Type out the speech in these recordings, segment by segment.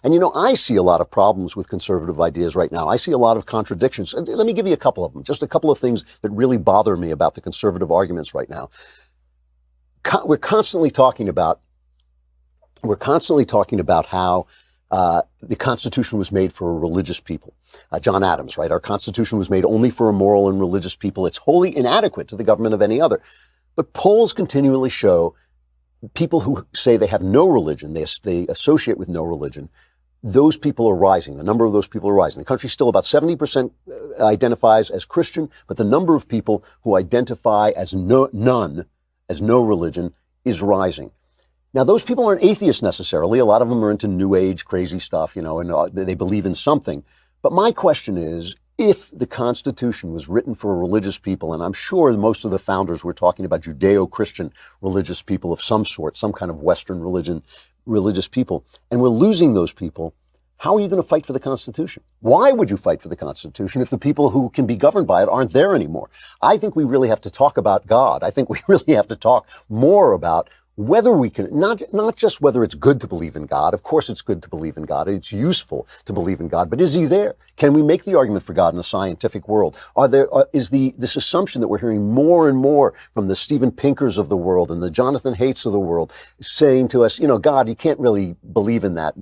And, I see a lot of problems with conservative ideas right now. I see a lot of contradictions. And let me give you a couple of them, just a couple of things that really bother me about the conservative arguments right now. We're constantly talking about how the Constitution was made for a religious people. John Adams, right? Our Constitution was made only for a moral and religious people. It's wholly inadequate to the government of any other. But polls continually show people who say they have no religion, they associate with no religion, those people are rising. The number of those people are rising. The country still about 70% identifies as Christian, but the number of people who identify as no religion is rising. Now, those people aren't atheists necessarily. A lot of them are into New Age, crazy stuff, and they believe in something. But my question is, if the Constitution was written for a religious people, and I'm sure most of the founders were talking about Judeo-Christian religious people of some sort, some kind of Western religious people, and we're losing those people, how are you going to fight for the Constitution? Why would you fight for the Constitution if the people who can be governed by it aren't there anymore? I think we really have to talk about God. I think we really have to talk more about whether we can, not just whether it's good to believe in God. Of course it's good to believe in God. It's useful to believe in God, but is he there? Can we make the argument for God in a scientific world? Is this assumption that we're hearing more and more from the Steven Pinkers of the world and the Jonathan Haidts of the world saying to us, God, you can't really believe in that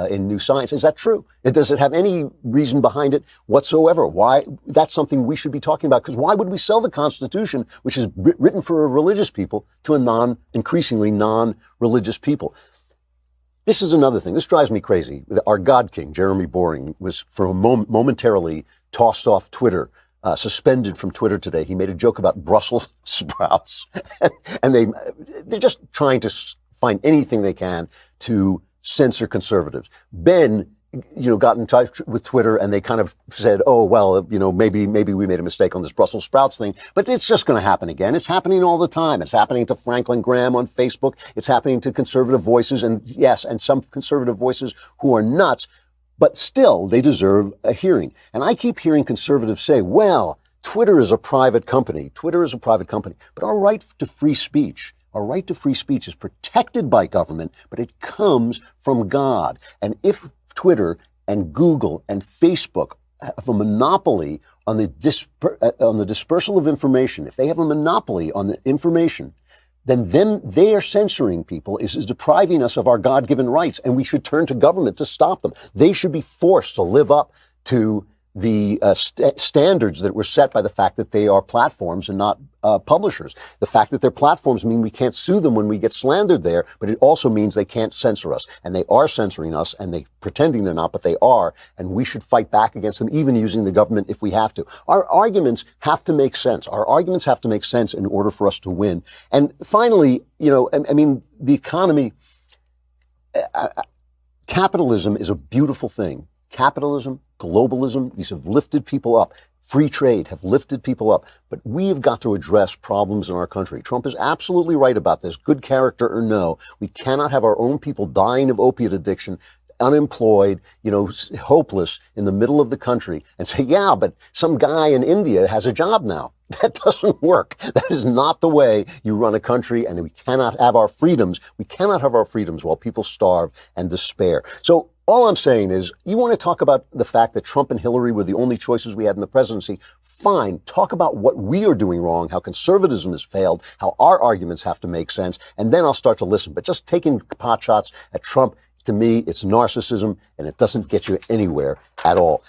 in new science. Is that true? Does it have any reason behind it whatsoever? Why? That's something we should be talking about, because why would we sell the Constitution, which is written for religious people, to a increasingly non-religious people? This is another thing. This drives me crazy. Our God King, Jeremy Boring, was for a momentarily tossed off Twitter, suspended from Twitter today. He made a joke about Brussels sprouts, and they're just trying to find anything they can to censor conservatives. Ben got in touch with Twitter, and they kind of said, oh, well, maybe we made a mistake on this Brussels sprouts thing, but it's just going to happen again. It's happening all the time. It's happening to Franklin Graham on Facebook. It's happening to conservative voices, and some conservative voices who are nuts, but still they deserve a hearing. And I keep hearing conservatives say, well, Twitter is a private company. Twitter is a private company, but our right to free speech is protected by government, but it comes from God. And if Twitter and Google and Facebook have a monopoly on the dispersal of information, if they have a monopoly on the information, then they are censoring people, is depriving us of our God-given rights, and we should turn to government to stop them. They should be forced to live up to the standards that were set by the fact that they are platforms and not publishers. The fact that they're platforms mean we can't sue them when we get slandered there, but it also means they can't censor us. And they are censoring us, and they're pretending they're not, but they are. And we should fight back against them, even using the government if we have to. Our arguments have to make sense. Our arguments have to make sense in order for us to win. And finally, the economy, capitalism is a beautiful thing. Capitalism, globalism, these have lifted people up. Free trade have lifted people up. But we have got to address problems in our country. Trump is absolutely right about this, good character or no. We cannot have our own people dying of opiate addiction, unemployed, hopeless in the middle of the country, and say, yeah, but some guy in India has a job now. That doesn't work. That is not the way you run a country, and we cannot have our freedoms. We cannot have our freedoms while people starve and despair. So all I'm saying is, you want to talk about the fact that Trump and Hillary were the only choices we had in the presidency. Fine. Talk about what we are doing wrong, how conservatism has failed, how our arguments have to make sense, and then I'll start to listen. But just taking pot shots at Trump, to me, it's narcissism, and it doesn't get you anywhere at all.